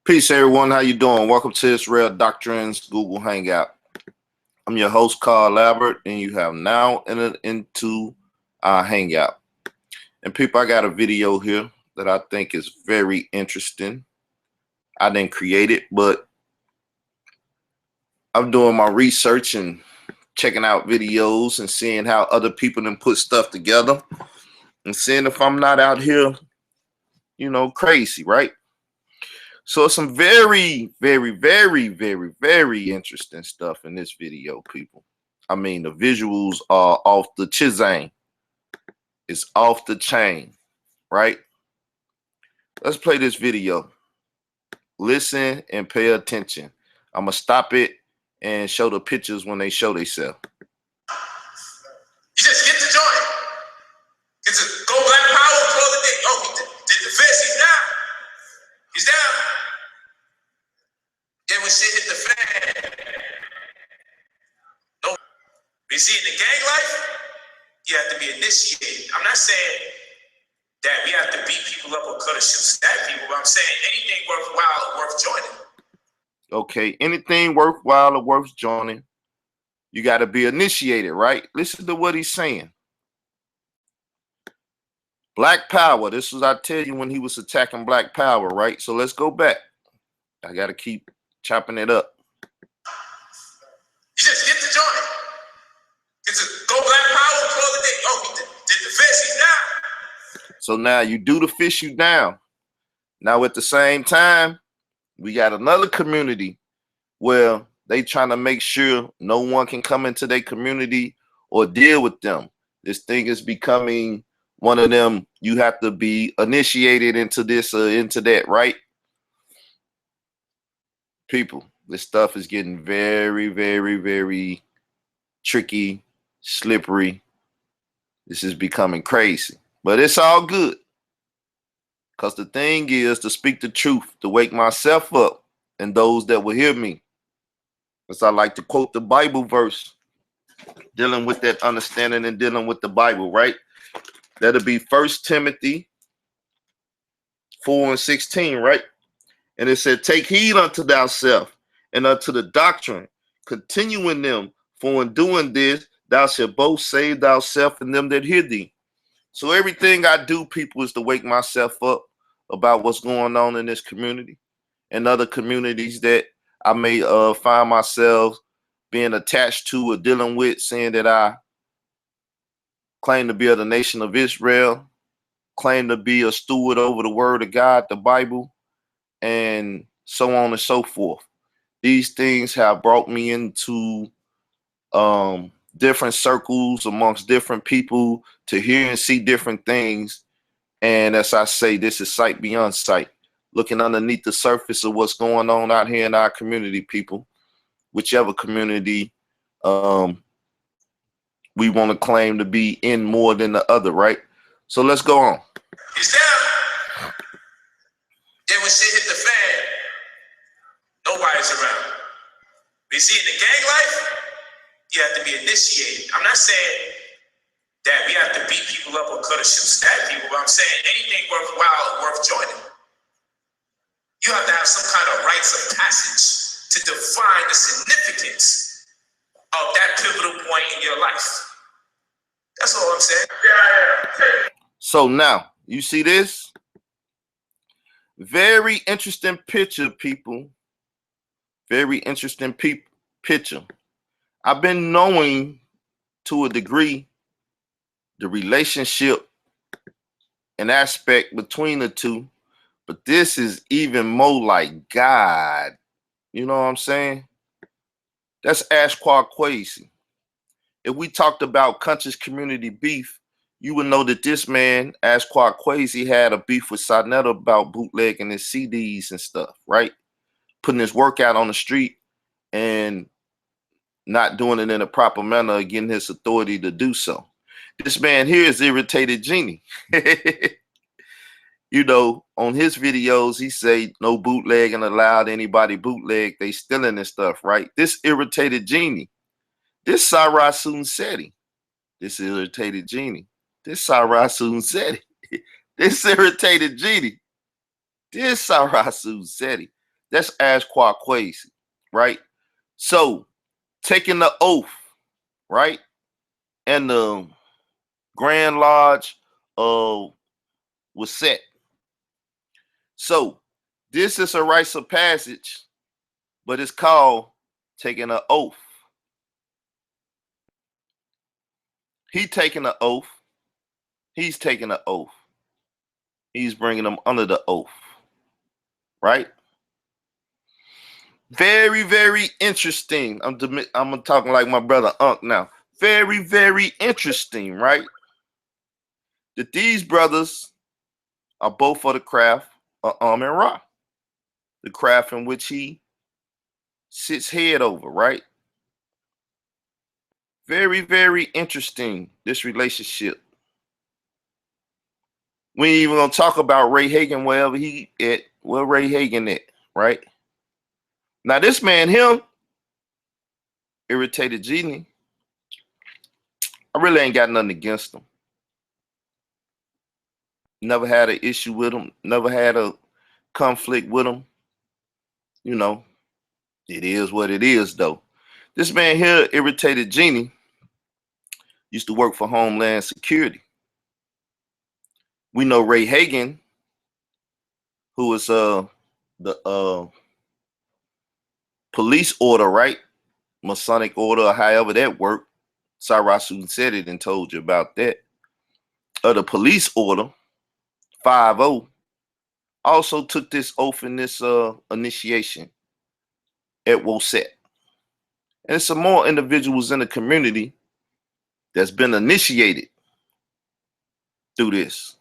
Peace, everyone. How you doing? Welcome to Israel Doctrines Google Hangout. I'm your host, Carl Labert, and you have now entered into our Hangout. And people, I got a video here that I think is very interesting. I didn't create it, but I'm doing my research and checking out videos and seeing how other people then put stuff together and seeing if I'm not out here, crazy, right? So it's some very, very, very, very, very interesting stuff in this video, people. I mean, the visuals are off the chisane. It's off the chain, right? Let's play this video. Listen and pay attention. I'm going to stop it and show the pictures when they show themselves. You just get the joint. It's a go black power, close the day. Oh, he did the fist. He's down. He's down. Then when shit hit the fan, no. You see, in the gang life, you have to be initiated. I'm not saying that we have to beat people up or cut or shoot stab people, but I'm saying anything worthwhile or worth joining. Okay, anything worthwhile or worth joining, you got to be initiated, right? Listen to what he's saying. Black Power. This was, I tell you, when he was attacking Black Power, right? So let's go back. I got to keep chopping it up. You just get the joint. It's a go black power, close the day. Oh, he did the fist. He's down. So now you do the fish you down. Now at the same time, we got another community where they trying to make sure no one can come into their community or deal with them. This thing is becoming one of them. You have to be initiated into this or into that, right? People, this stuff is getting very, very, very tricky, slippery. This is becoming crazy, but it's all good. Because the thing is to speak the truth, to wake myself up and those that will hear me. As I like to quote the Bible verse, dealing with that understanding and dealing with the Bible, right? That'll be 1 Timothy 4:16, right? And it said, take heed unto thyself and unto the doctrine, continue in them, for in doing this, thou shalt both save thyself and them that hear thee. So everything I do, people, is to wake myself up about what's going on in this community and other communities that I may find myself being attached to or dealing with, saying that I claim to be of the nation of Israel, claim to be a steward over the word of God, the Bible, and so on and so forth. These things have brought me into different circles amongst different people to hear and see different things. And as I say, this is sight beyond sight, looking underneath the surface of what's going on out here in our community, people, whichever community we want to claim to be in more than the other, right? So let's go on. He's down. Then when shit hit the fan, nobody's around. You see, in the gang life, you have to be initiated. I'm not saying that we have to beat people up or cut or shoot stab people, but I'm saying anything worthwhile or worth joining, you have to have some kind of rites of passage to define the significance of that pivotal point in your life. That's all I'm saying. Yeah. So now, you see this? Very interesting picture, people. Very interesting picture. I've been knowing to a degree the relationship and aspect between the two, but this is even more like God. You know what I'm saying? That's Ashquaw Quasi. If we talked about conscious community beef, you would know that this man, Ashquaw Quasi, had a beef with Sarnetta about bootlegging his CDs and stuff, right? Putting his work out on the street and not doing it in a proper manner, getting his authority to do so. This man here is Irritated Genie. You know, on his videos, he say no bootlegging allowed, anybody bootleg, they stealing and stuff, right? This Irritated Genie, this Sarah Sunsetti, this Irritated Genie, this Sarah Sunsetti, this Irritated Genie, this Sarah Sunsetti. That's Ashquaquazi, right? So taking the oath, right? And the Grand Lodge was set. So this is a rites of passage, but it's called taking an oath. He taking an oath. He's taking an oath. He's bringing them under the oath, right? Very, very interesting. I'm talking like my brother Unc now. Very, very interesting, right? That these brothers are both for the craft of Amun-Ra, the craft in which he sits head over, right? Very, very interesting, this relationship. We ain't even gonna talk about Ray Hagen wherever he at, where Ray Hagen at, right? Now this man, him, Irritated Genie, I really ain't got nothing against him. Never had an issue with him, never had a conflict with him. You know, it is what it is though. This man here, Irritated Genie, used to work for Homeland Security. We know Ray Hagen, who was the police order, right? Masonic order, or however that worked. Sarasu said it and told you about that. The police order, 5-0, also took this oath in this initiation at Woset. And some more individuals in the community that's been initiated through this.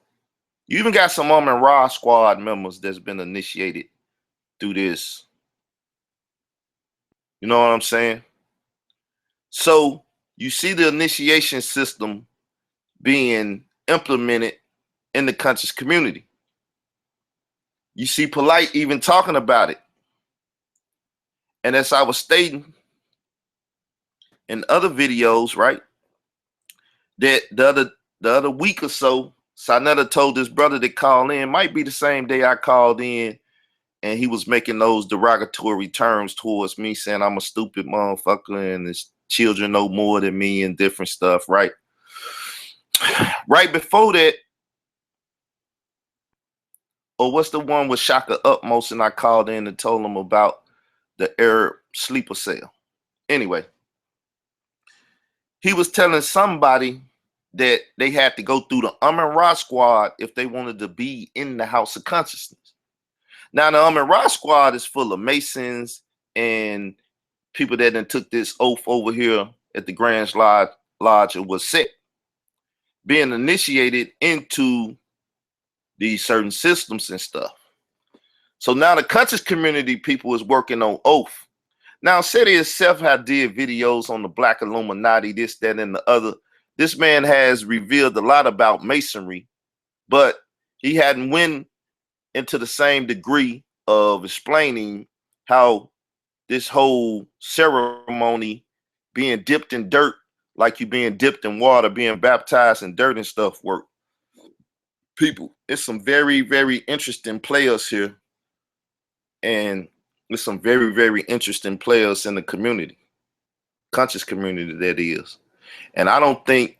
You even got some Amun-Ra squad members that's been initiated through this. You know what I'm saying? So you see the initiation system being implemented in the conscious community. You see Polite even talking about it. And as I was stating in other videos, right, that the other week or so, Sanetta told this brother to call in, might be the same day I called in, and he was making those derogatory terms towards me, saying I'm a stupid motherfucker and his children know more than me and different stuff, right? Right before that, or what's the one with Shaka Utmost, and I called in and told him about the Arab sleeper cell. Anyway, he was telling somebody that they had to go through the Amun-Ra squad if they wanted to be in the House of Consciousness. Now, the Amun-Ra squad is full of Masons and people that then took this oath over here at the Grand Lodge of Woset, being initiated into these certain systems and stuff. So now the conscious community people is working on oath. Now, Seti itself had did videos on the Black Illuminati, this, that, and the other. This man has revealed a lot about Masonry, but he hadn't went into the same degree of explaining how this whole ceremony, being dipped in dirt, like you being dipped in water, being baptized in dirt and stuff, work. People, it's some very, very interesting players here, and there's some very, very interesting players in the community, conscious community that is. And I don't think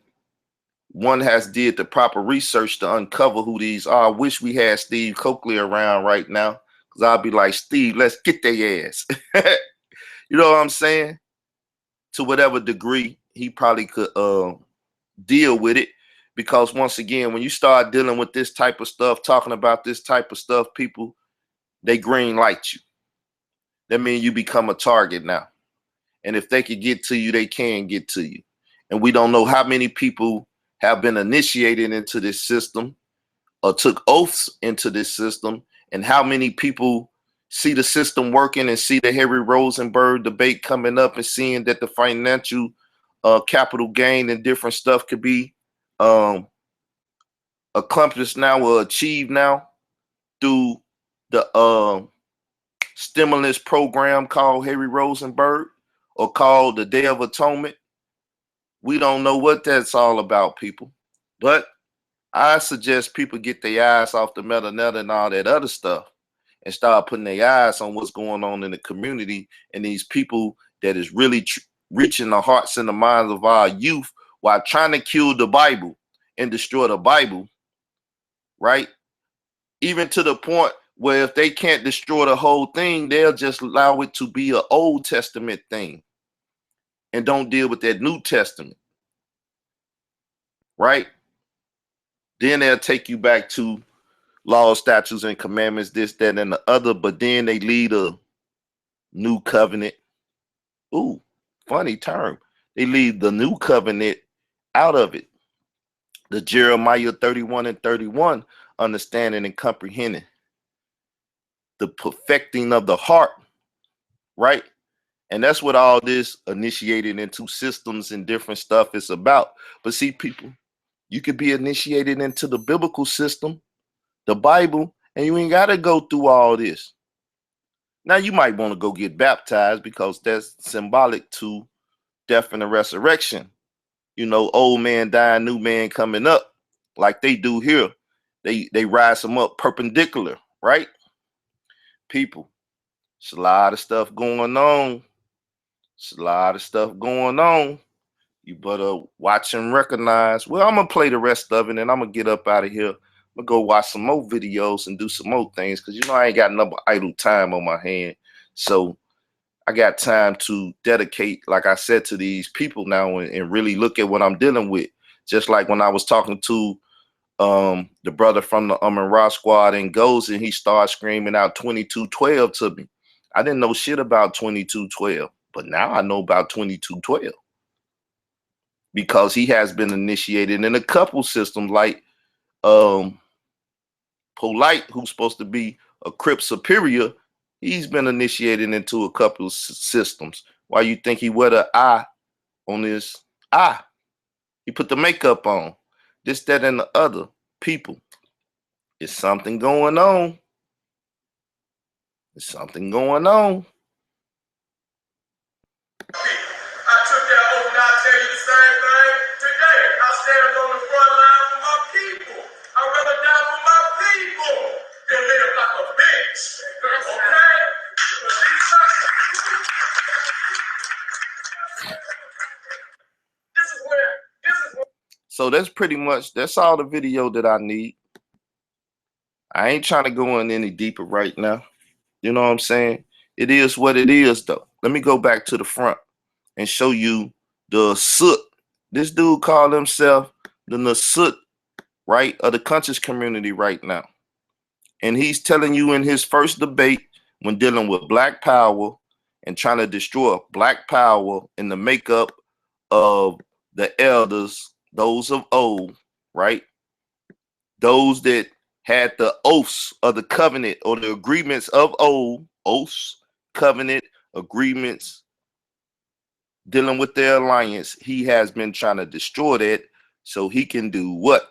one has did the proper research to uncover who these are. I wish we had Steve Coakley around right now, because I'll be like, Steve, let's get their ass. You know what I'm saying? To whatever degree he probably could deal with it. Because once again, when you start dealing with this type of stuff, talking about this type of stuff, people, they green light you. That means you become a target now. And if they could get to you, they can get to you. And we don't know how many people have been initiated into this system or took oaths into this system, and how many people see the system working and see the Harry Rosenberg debate coming up and seeing that the financial capital gain and different stuff could be accomplished now or achieved now through the stimulus program called Harry Rosenberg, or called the Day of Atonement. We don't know what that's all about, people. But I suggest people get their eyes off the meta and all that other stuff and start putting their eyes on what's going on in the community and these people that is really reaching the hearts and the minds of our youth while trying to kill the Bible and destroy the Bible, right? Even to the point where if they can't destroy the whole thing, they'll just allow it to be an Old Testament thing and don't deal with that New Testament, right? Then they'll take you back to laws, statutes, and commandments, this, that, and the other, but then they lead a new covenant. Ooh, funny term. They leave the new covenant out of it. The Jeremiah 31 and 31, understanding and comprehending the perfecting of the heart, right? And that's what all this initiated into systems and different stuff is about. But see, people, you could be initiated into the biblical system, the Bible, and you ain't got to go through all this. Now, you might want to go get baptized because that's symbolic to death and the resurrection. You know, old man dying, new man coming up, like they do here. They rise them up perpendicular, right? People, it's a lot of stuff going on. It's a lot of stuff going on. You better watch and recognize. Well, I'm gonna play the rest of it and I'm gonna get up out of here. I'm gonna go watch some more videos and do some more things because you know I ain't got enough idle time on my hand. So I got time to dedicate, like I said, to these people now and really look at what I'm dealing with. Just like when I was talking to the brother from the Ra squad and goes and he started screaming out 2212 to me. I didn't know shit about 2212, but now I know about 2212 because he has been initiated in a couple systems like Polite, who's supposed to be a Crip superior. He's been initiated into a couple of systems. Why you think he wear the eye on his eye? He put the makeup on. This, that, and the other. People, it's something going on. There's something going on. I took that oath and I'll tell you the same thing today. I stand on the front line for my people. I'd rather die for my people than live like a bitch. Okay? This is where. So that's pretty much, that's all the video that I need. I ain't trying to go in any deeper right now. You know what I'm saying? It is what it is, though. Let me go back to the front and show you the soot. This dude called himself the Nasut, right, of the conscious community right now. And he's telling you in his first debate when dealing with Black Power and trying to destroy Black Power in the makeup of the elders, those of old, right? Those that had the oaths of the covenant or the agreements of old, oaths, covenant, agreements, dealing with their alliance. He has been trying to destroy that so he can do what?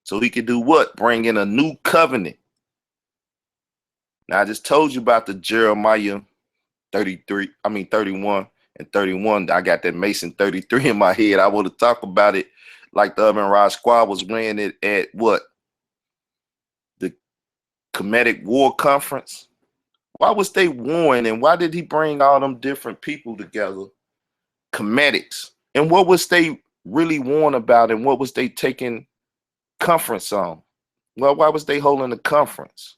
So he can do what? Bring in a new covenant. Now, I just told you about the Jeremiah 31 and 31. I got that Mason 33 in my head. I want to talk about it like the Ra squad was weighing it at what? The Kemetic War Conference. Why was they warring and why did he bring all them different people together? Kemetics. And what was they really warring about and what was they taking conference on? Well, why was they holding a conference?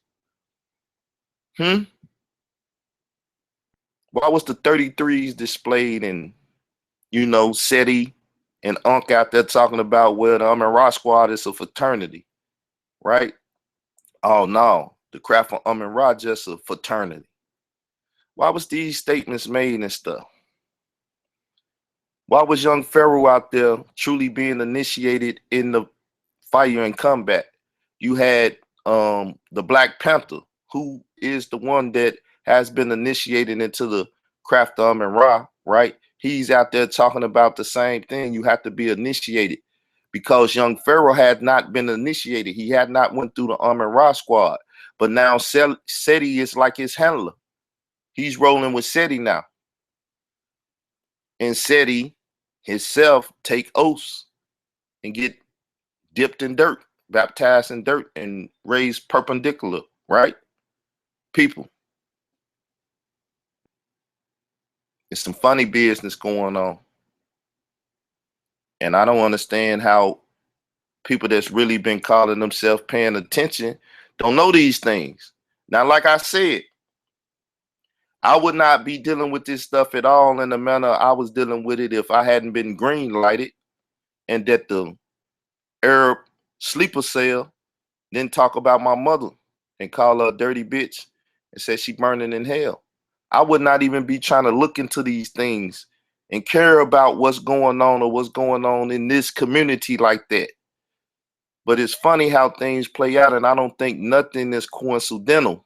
Why was the 33s displayed and, you know, SETI and Unc out there talking about, well, the Ra squad is a fraternity, right? Oh, no. The crap on Ra just a fraternity. Why was these statements made and stuff? Why was young Pharaoh out there truly being initiated in the fire and combat? You had the Black Panther, who is the one that has been initiated into the craft of Ra, right? He's out there talking about the same thing. You have to be initiated because young Pharaoh had not been initiated. He had not went through the Ra squad. But now SETI is like his handler. He's rolling with SETI now. And SETI himself take oaths and get dipped in dirt baptized in dirt and raised perpendicular, right? People, it's some funny business going on. And I don't understand how people that's really been calling themselves paying attention don't know these things. Now, like I said, I would not be dealing with this stuff at all in the manner I was dealing with it if I hadn't been green lighted and that the Arab sleeper cell didn't talk about my mother and call her a dirty bitch and said she burning in hell. I would not even be trying to look into these things and care about what's going on or what's going on in this community like that. But it's funny how things play out, and I don't think nothing is coincidental.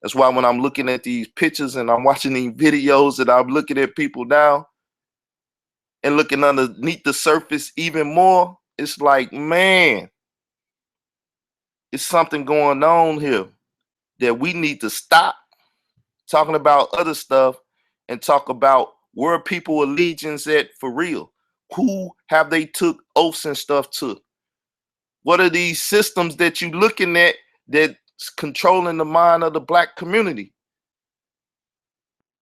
That's why when I'm looking at these pictures and I'm watching these videos and I'm looking at people now and looking underneath the surface even more, it's like, man, it's something going on here that we need to stop talking about other stuff and talk about where people allegiance at for real. Who have they took oaths and stuff to? What are these systems that you looking at that's controlling the mind of the black community?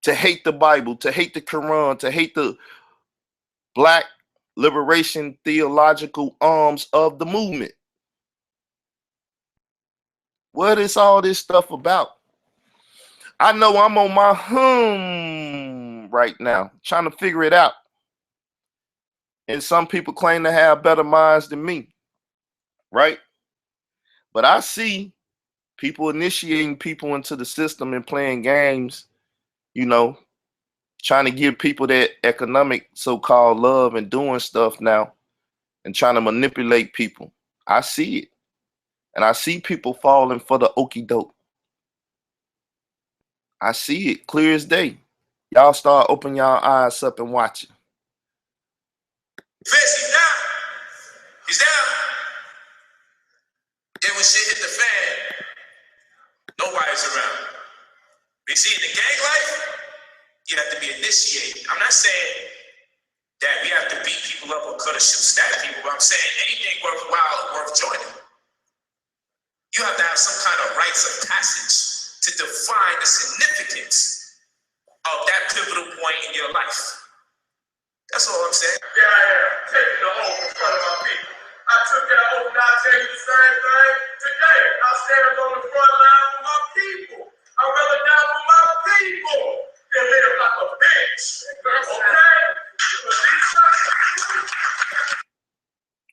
To hate the Bible, to hate the Quran, to hate the black liberation theological arms of the movement. What is all this stuff about? I know I'm on my right now, trying to figure it out. And some people claim to have better minds than me, right? But I see people initiating people into the system and playing games, you know, trying to give people that economic so-called love and doing stuff now and trying to manipulate people. I see it. And I see people falling for the okie doke. I see it clear as day. Y'all start opening y'all eyes up and watching. Fitz, he's down. He's down. Then when shit hit the fan, nobody's around. You see, in the gang life, you have to be initiated. I'm not saying that we have to beat people up or cut or shoot, stab people, but I'm saying anything worthwhile or worth joining, you have to have some kind of rites of passage to define the significance of that pivotal point in your life. That's all I'm saying. Yeah, I am. Taking the oath in front of my people. I took that oath and I tell you the same thing today. I stand on the front line with my people. I'd rather die for my people than live like a bitch. Okay?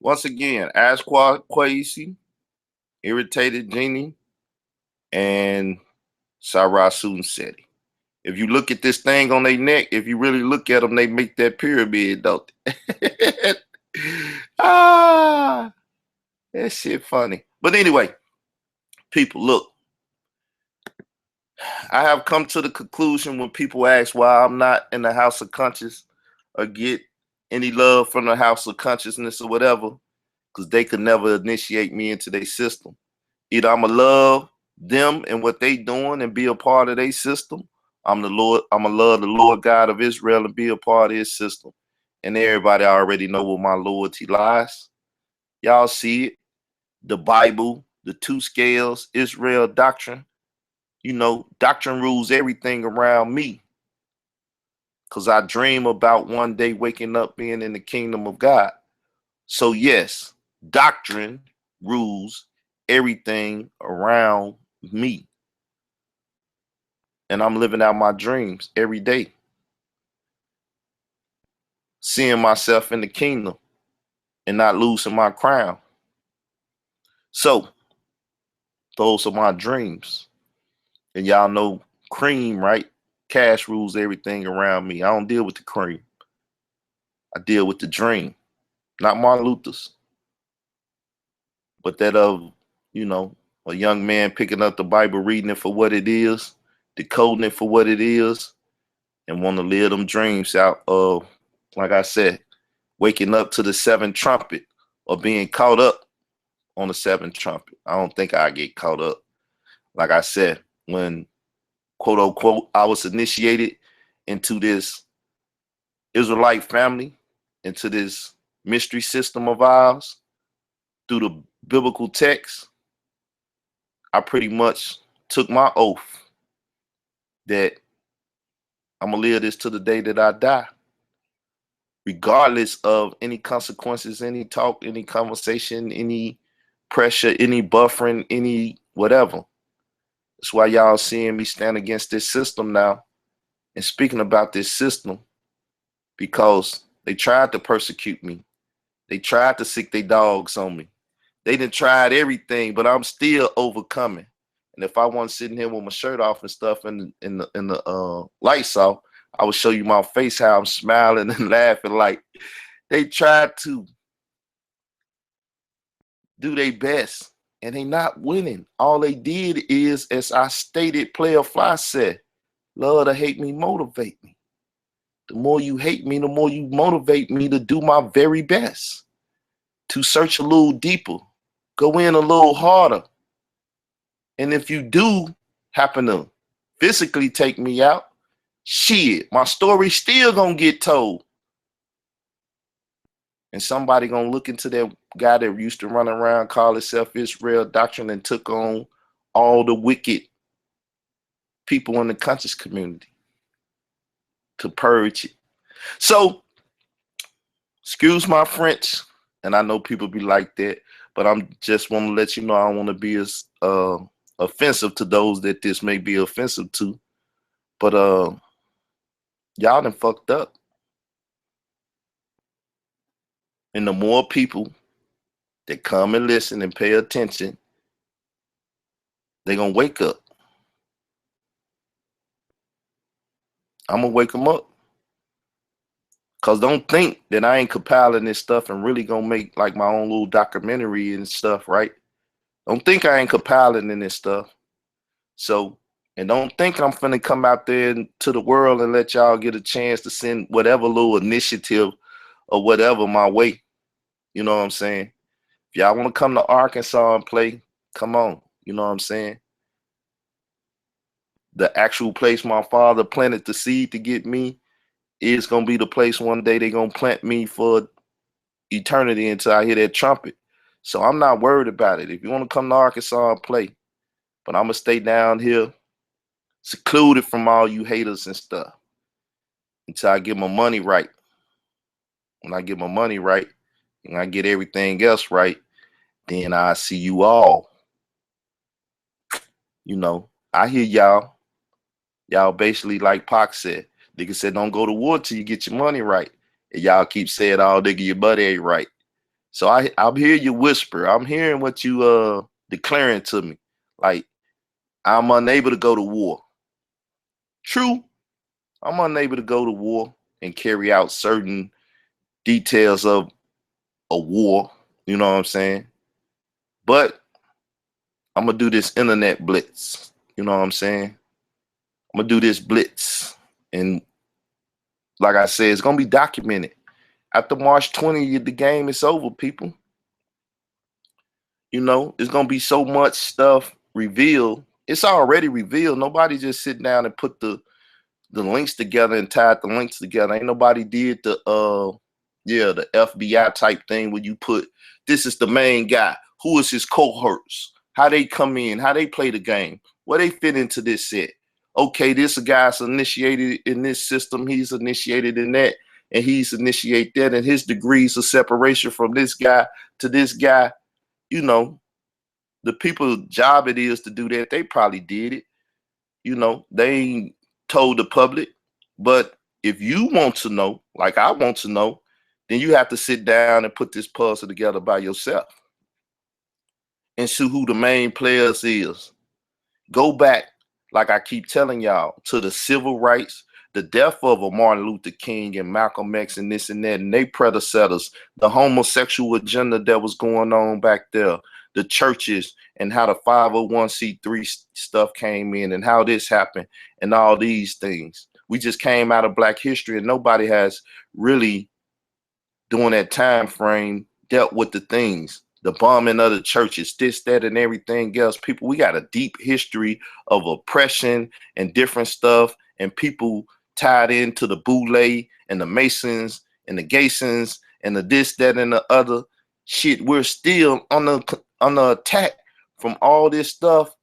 Once again, Asquad Quasi, Irritated Genie, and Sarah Sunseti. If you look at this thing on their neck, if you really look at them, they make that pyramid, don't they? That shit funny. But anyway, people, look. I have come to the conclusion when people ask why I'm not in the House of Conscious or get any love from the House of Consciousness or whatever, because they could never initiate me into their system. Either I'm gonna love them and what they doing and be a part of their system. I'm gonna love the Lord God of Israel and be a part of his system. And everybody already know where my loyalty lies. Y'all see it. The Bible, the two scales, Israel doctrine. You know, doctrine rules everything around me. Because I dream about one day waking up being in the kingdom of God. So yes, doctrine rules everything around me. And I'm living out my dreams every day. Seeing myself in the kingdom and not losing my crown. So those are my dreams. And y'all know cream, right? Cash rules everything around me. I don't deal with the cream. I deal with the dream. Not Martin Luther's. But that of, you know, a young man picking up the Bible, reading it for what it is, decoding it for what it is, and want to live them dreams out of, like I said, waking up to the seventh trumpet or being caught up on the seventh trumpet. I don't think I get caught up. Like I said, when quote unquote I was initiated into this Israelite family, into this mystery system of ours through the biblical texts, I pretty much took my oath that I'm going to live this to the day that I die, regardless of any consequences, any talk, any conversation, any pressure, any buffering, any whatever. That's why y'all seeing me stand against this system now and speaking about this system, because they tried to persecute me. They tried to sick their dogs on me. They done tried everything, but I'm still overcoming. And if I wasn't sitting here with my shirt off and stuff and in the lights off, I would show you my face, how I'm smiling and laughing. Like, they tried to do their best and they not winning. All they did is, as I stated, Player Fly said, love to hate me, motivate me. The more you hate me, the more you motivate me to do my very best, to search a little deeper, go in a little harder. And if you do happen to physically take me out, shit, my story still gonna get told. And somebody gonna look into that guy that used to run around, call himself Israel Doctrine, and took on all the wicked people in the conscious community to purge it. So, excuse my French, and I know people be like that, but I'm just want to let you know I don't want to be as offensive to those that this may be offensive to. But y'all done fucked up. And the more people that come and listen and pay attention, they're going to wake up. I'm going to wake them up. Because don't think that I ain't compiling this stuff and really going to make like my own little documentary and stuff, right? Don't think I ain't compiling in this stuff. So, and don't think I'm finna come out there to the world and let y'all get a chance to send whatever little initiative or whatever my way. You know what I'm saying? If y'all want to come to Arkansas and play, come on. You know what I'm saying? The actual place my father planted the seed to get me is going to be the place one day they're going to plant me for eternity until I hear that trumpet. So I'm not worried about it. If you want to come to Arkansas and play, but I'm going to stay down here secluded from all you haters and stuff until I get my money right. When I get my money right and I get everything else right, then I see you all. You know, I hear y'all. Y'all basically, like Pac said, nigga said, don't go to war till you get your money right. And y'all keep saying, oh, nigga, your money ain't right. So I'm hearing you whisper. I'm hearing what you declaring to me. Like, I'm unable to go to war. True, I'm unable to go to war and carry out certain details of a war. You know what I'm saying? But I'm going to do this internet blitz. You know what I'm saying? I'm going to do this blitz. And like I said, it's going to be documented. After March 20th, the game is over, people. You know, there's going to be so much stuff revealed. It's already revealed. Nobody just sit down and put the links together and tied the links together. Ain't nobody did the FBI type thing where you put, this is the main guy. Who is his cohorts? How they come in? How they play the game? Where they fit into this set? Okay, this guy's initiated in this system. He's initiated in that. And he's initiated that. And his degrees of separation from this guy to this guy. You know, the people's job it is to do that. They probably did it. You know, they ain't told the public. But if you want to know, like I want to know, then you have to sit down and put this puzzle together by yourself and see who the main players is. Go back, like I keep telling y'all, to the civil rights, the death of a Martin Luther King and Malcolm X and this and that, and their predecessors, the homosexual agenda that was going on back there, the churches, and how the 501c3 stuff came in and how this happened and all these things. We just came out of Black history and nobody has really, during that time frame, dealt with the things, the bombing of the churches, this, that, and everything else. People, we got a deep history of oppression and different stuff, and people tied into the Boule and the Masons and the Gasons and the this, that, and the other shit. We're still under attack from all this stuff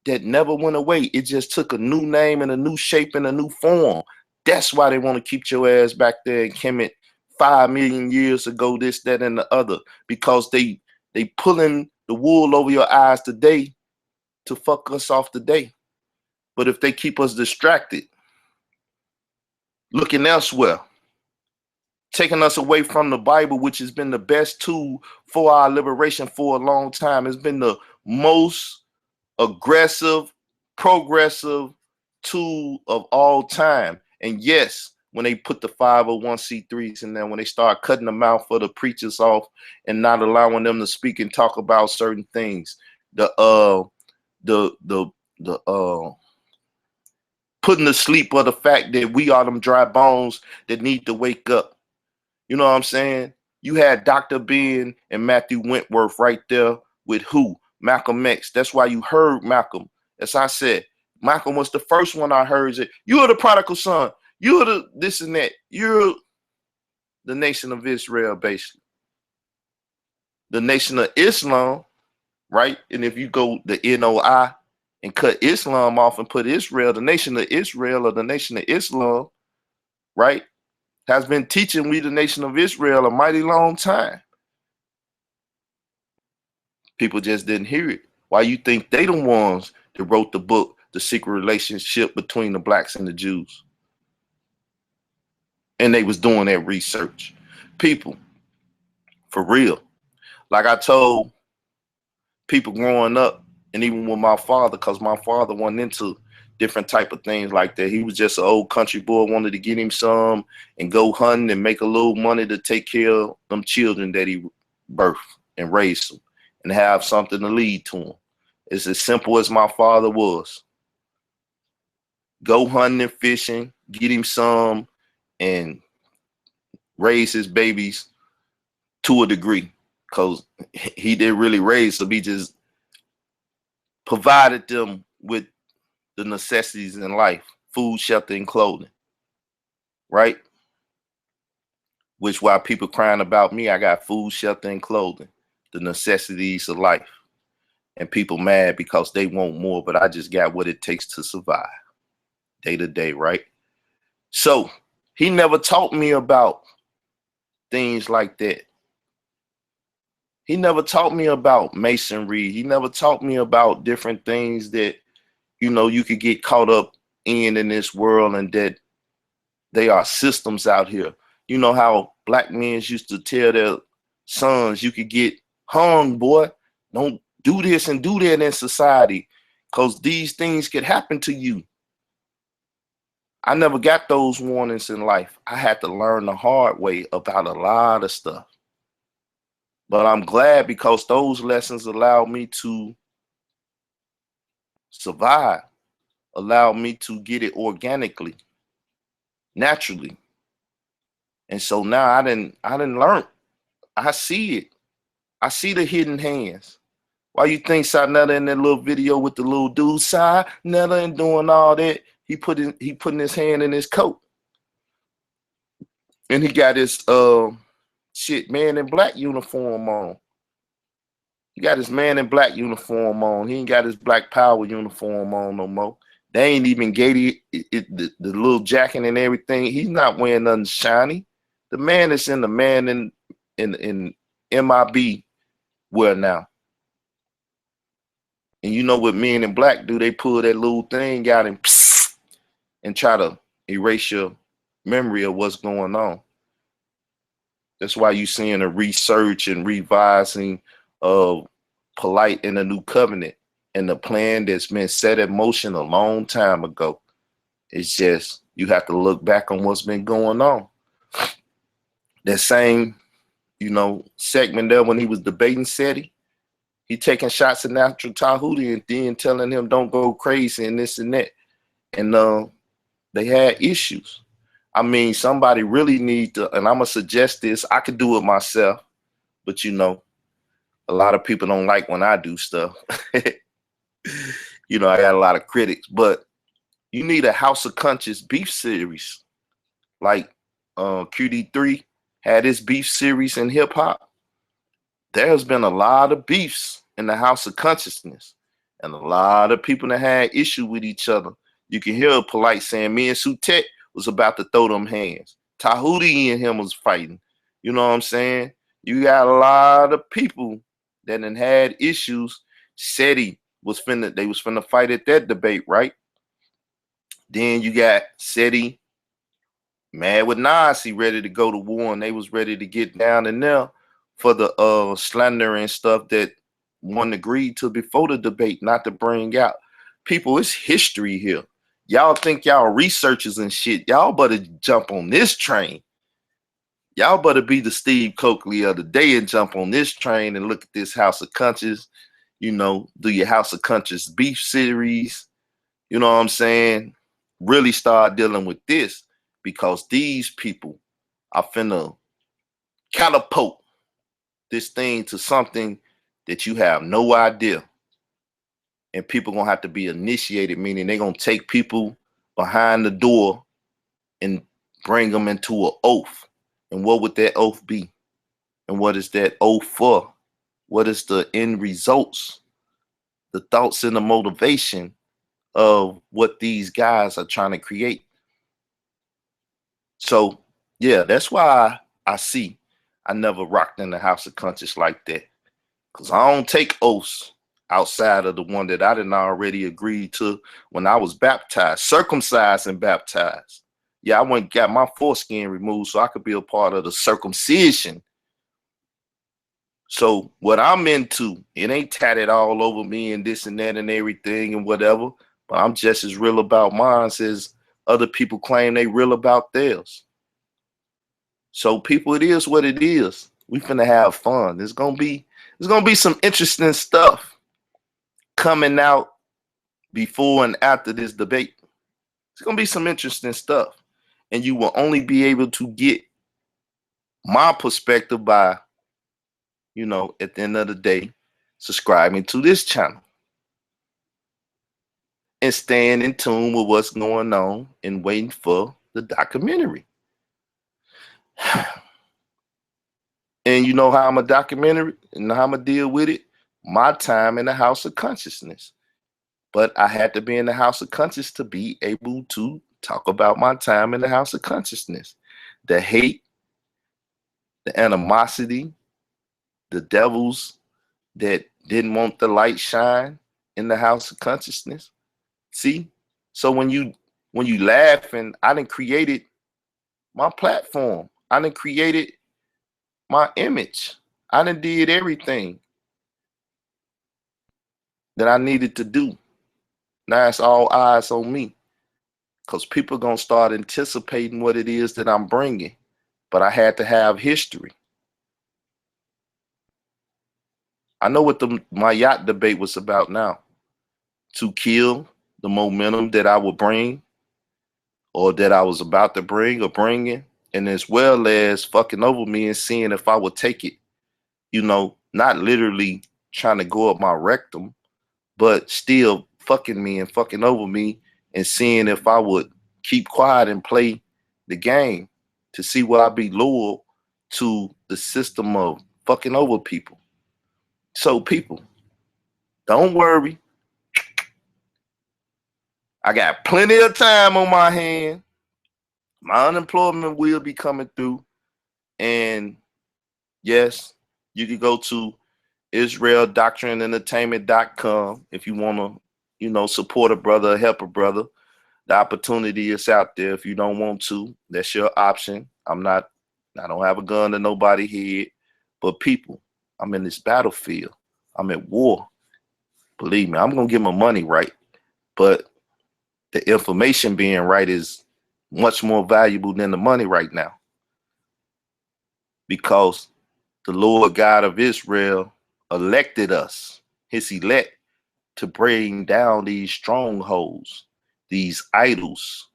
that never went away. It just took a new name and a new shape and a new form. That's why they want to keep your ass back there in Kemet 5 million years ago, this, that, and the other, because they pulling the wool over your eyes today to fuck us off today. But if they keep us distracted, looking elsewhere, taking us away from the Bible, which has been the best tool for our liberation for a long time, it's been the most aggressive, progressive tool of all time. And yes, when they put the 501c3s in there, when they start cutting the mouth of the preachers off and not allowing them to speak and talk about certain things, the putting to sleep of the fact that we are them dry bones that need to wake up. You know what I'm saying? You had Dr. Ben and Matthew Wentworth right there with who? Malcolm X. That's why you heard Malcolm. As I said, Malcolm was the first one I heard. You're the prodigal son. You're the this and that. You're the nation of Israel, basically. The nation of Islam, right? And if you go the NOI and cut Islam off and put Israel, the nation of Israel or the nation of Islam, right, has been teaching we the nation of Israel a mighty long time. People just didn't hear it. Why you think they the ones that wrote the book, The Secret Relationship Between the Blacks and the Jews? And they was doing that research. People, for real. Like I told people growing up, and even with my father, because my father went into different type of things like that. He was just an old country boy, wanted to get him some and go hunting and make a little money to take care of them children that he birthed and raised them and have something to lead to them. It's as simple as my father was. Go hunting and fishing, get him some, and raise his babies to a degree, because he didn't really raise them. He just provided them with the necessities in life, food, shelter, and clothing, right? Which while people crying about me, I got food, shelter, and clothing, the necessities of life. And people mad because they want more, but I just got what it takes to survive day to day, right? So he never taught me about things like that. He never taught me about masonry. He never taught me about different things that, you know, you could get caught up in this world, and that they are systems out here. You know how black men used to tell their sons, you could get hung, boy. Don't do this and do that in society, because these things could happen to you. I never got those warnings in life. I had to learn the hard way about a lot of stuff. But I'm glad, because those lessons allowed me to survive, allowed me to get it organically, naturally. And so now I didn't learn. I see it. I see the hidden hands. Why you think Netta in that little video with the little dude side, Netta ain't doing all that? He putting his hand in his coat. And he got his Man in Black uniform on. He got his Man in Black uniform on. He ain't got his Black Power uniform on no more. They ain't even gated the little jacket and everything. He's not wearing nothing shiny. The man is in the Man in MIB wear now. And you know what Men in Black do? They pull that little thing out and try to erase your memory of what's going on. That's why you're seeing a research and revising of Polite in the New Covenant and the plan that's been set in motion a long time ago. It's just you have to look back on what's been going on. That same, segment there when he was debating SETI, he taking shots at Natural Tahuti and then telling him don't go crazy and this and that. And they had issues. I mean, somebody really need to, and I'm going to suggest this. I could do it myself, but a lot of people don't like when I do stuff. I got a lot of critics, but you need a House of Conscious beef series. Like QD3 had his beef series in hip hop. There's been a lot of beefs in the House of Consciousness. And a lot of people that had issue with each other. You can hear Polite saying me and Sutet was about to throw them hands. Tahuti and him was fighting. You know what I'm saying? You got a lot of people that had issues. SETI they was finna fight at that debate, right? Then you got SETI mad with Nasi ready to go to war, and they was ready to get down in there for the slander and stuff that one agreed to before the debate, not to bring out. People, it's history here. Y'all think y'all researchers and shit. Y'all better jump on this train. Y'all better be the Steve Coakley of the day and jump on this train and look at this House of Conscious, you know, do your House of Conscious beef series. You know what I'm saying? Really start dealing with this, because these people are finna catapult this thing to something that you have no idea. And people gonna have to be initiated, meaning they're gonna take people behind the door and bring them into an oath. And what would that oath be? And what is that oath for? What is the end results? The thoughts and the motivation of what these guys are trying to create. So yeah, that's why I never rocked in the House of Conscious like that. Because I don't take oaths outside of the one that I didn't already agree to when I was baptized, circumcised and baptized. Yeah, I went and got my foreskin removed so I could be a part of the circumcision. So what I'm into, it ain't tatted all over me and this and that and everything and whatever, but I'm just as real about mine as other people claim they real about theirs. So people, it is what it is. We finna have fun. There's gonna be some interesting stuff coming out before and after this debate. It's gonna be some interesting stuff. And you will only be able to get my perspective by, you know, at the end of the day, subscribing to this channel and staying in tune with what's going on and waiting for the documentary. And you know how I'm a documentary and how I'm gonna deal with it? My time in the House of Consciousness. But I had to be in the House of Consciousness to be able to talk about my time in the House of Consciousness. The hate, the animosity, the devils that didn't want the light shine in the House of Consciousness. See? So when you laughing, I done created my platform. I done created my image. I done did everything that I needed to do. Now it's all eyes on me, because people gonna start anticipating what it is that I'm bringing. But I had to have history. I know what my yacht debate was about now. To kill the momentum that I would bring, or that I was about to bring or bringing, and as well as fucking over me and seeing if I would take it. You know, not literally trying to go up my rectum, but still fucking me and fucking over me and seeing if I would keep quiet and play the game to see will I be loyal to the system of fucking over people. So people, don't worry. I got plenty of time on my hand. My unemployment will be coming through. And yes, you can go to IsraelDoctrineEntertainment.com if you want to, you know, support a brother, help a brother. The opportunity is out there. If you don't want to, that's your option. I don't have a gun to nobody's head. But people, I'm in this battlefield. I'm at war. Believe me, I'm going to get my money right. But the information being right is much more valuable than the money right now. Because the Lord God of Israel elected us, his elect, to bring down these strongholds, these idols.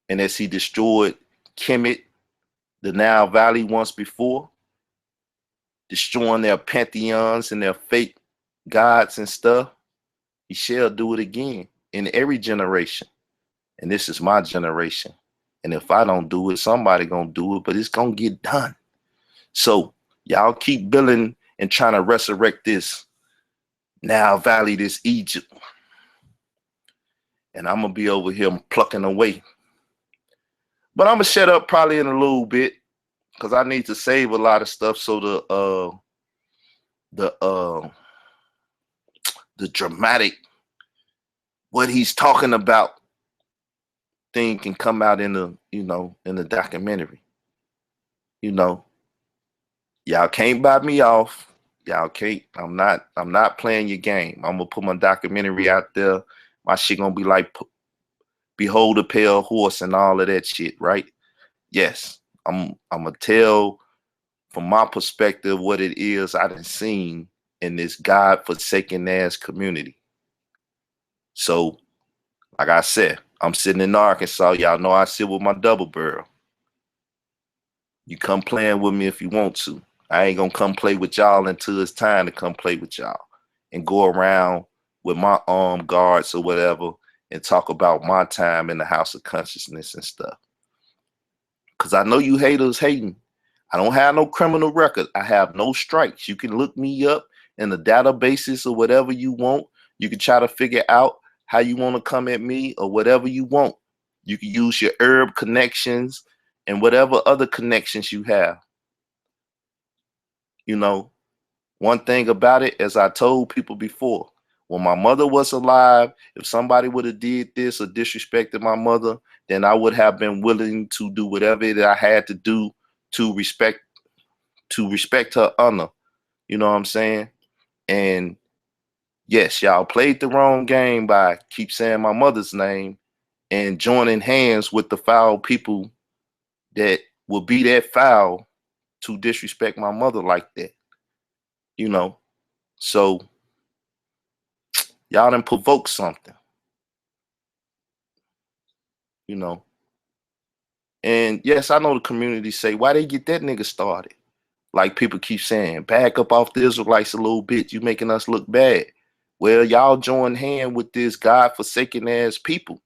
And as he destroyed Kemet, the Nile Valley once before, destroying their pantheons and their fake gods and stuff, he shall do it again in every generation. And this is my generation. And if I don't do it, somebody gonna do it, but it's gonna get done. So y'all keep building and trying to resurrect this Nile Valley, this Egypt. And I'm gonna be over here plucking away. But I'm gonna shut up probably in a little bit because I need to save a lot of stuff so the dramatic what he's talking about thing can come out in the, you know, in the documentary. You know, y'all can't buy me off. Y'all can't. I'm not playing your game. I'm gonna put my documentary out there. My shit gonna be like Behold a Pale Horse and all of that shit, right? Yes, I'm gonna tell from my perspective what it is I done seen in this God-forsaken ass community. So, like I said, I'm sitting in Arkansas. Y'all know I sit with my double barrel. You come playing with me if you want to. I ain't gonna come play with y'all until it's time to come play with y'all and go around with my armed guards or whatever and talk about my time in the House of Consciousness and stuff. Because I know you haters hating. I don't have no criminal record. I have no strikes. You can look me up in the databases or whatever you want. You can try to figure out how you want to come at me or whatever you want. You can use your herb connections and whatever other connections you have. You know, one thing about it, as I told people before, when my mother was alive, if somebody would have did this or disrespected my mother, then I would have been willing to do whatever that I had to do to respect her honor. You know what I'm saying? And yes, y'all played the wrong game by keep saying my mother's name and joining hands with the foul people that will be that foul to disrespect my mother like that. You know, so y'all done provoke something. You know. And yes, I know the community say, why they get that nigga started? Like people keep saying, back up off the Israelites a little bit. You making us look bad. Well, y'all joined hand with this God-forsaken ass people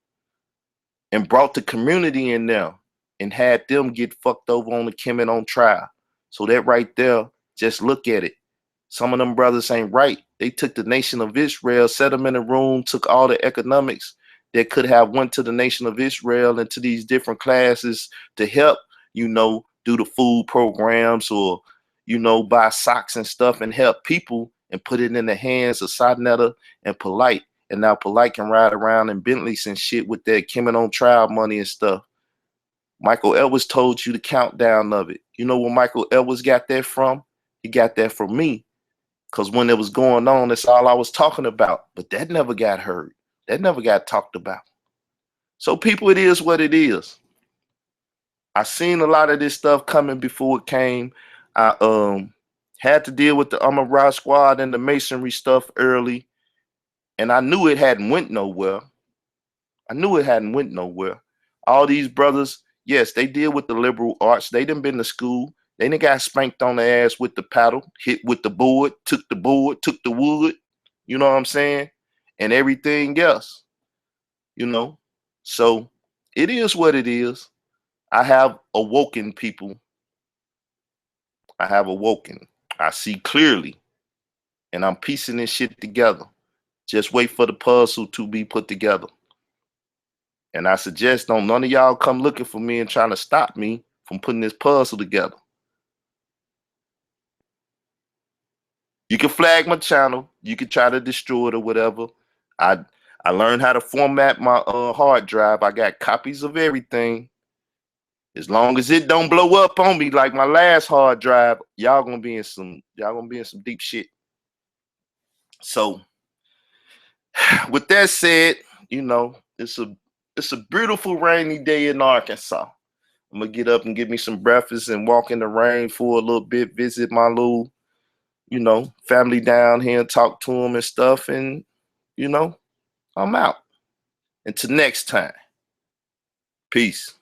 and brought the community in there and had them get fucked over on the Kemet on trial. So that right there, just look at it. Some of them brothers ain't right. They took the nation of Israel, set them in a room, took all the economics that could have went to the nation of Israel and to these different classes to help, you know, do the food programs or, you know, buy socks and stuff and help people and put it in the hands of Sadnetta and Polite. And now Polite can ride around in Bentleys and shit with that Kemet on trial money and stuff. Michael Edwards told you the countdown of it. You know where Michael Edwards got that from? He got that from me. Because when it was going on, that's all I was talking about. But that never got heard. That never got talked about. So people, it is what it is. I seen a lot of this stuff coming before it came. I had to deal with the Amarat squad and the masonry stuff early. And I knew it hadn't went nowhere. All these brothers, yes, they deal with the liberal arts. They done been to school. They done got spanked on the ass with the paddle, hit with the board, took the wood, you know what I'm saying? And everything else, you know? So it is what it is. I have awoken people. I have awoken. I see clearly. And I'm piecing this shit together. Just wait for the puzzle to be put together. And I suggest don't none of y'all come looking for me and trying to stop me from putting this puzzle together. You can flag my channel. You can try to destroy it or whatever. I learned how to format my hard drive. I got copies of everything. As long as it don't blow up on me like my last hard drive, y'all gonna be in some deep shit. So with that said, you know, it's a beautiful rainy day in Arkansas. I'm gonna get up and get me some breakfast and walk in the rain for a little bit, visit my little, you know, family down here and talk to them and stuff. And, you know, I'm out. Until next time. Peace.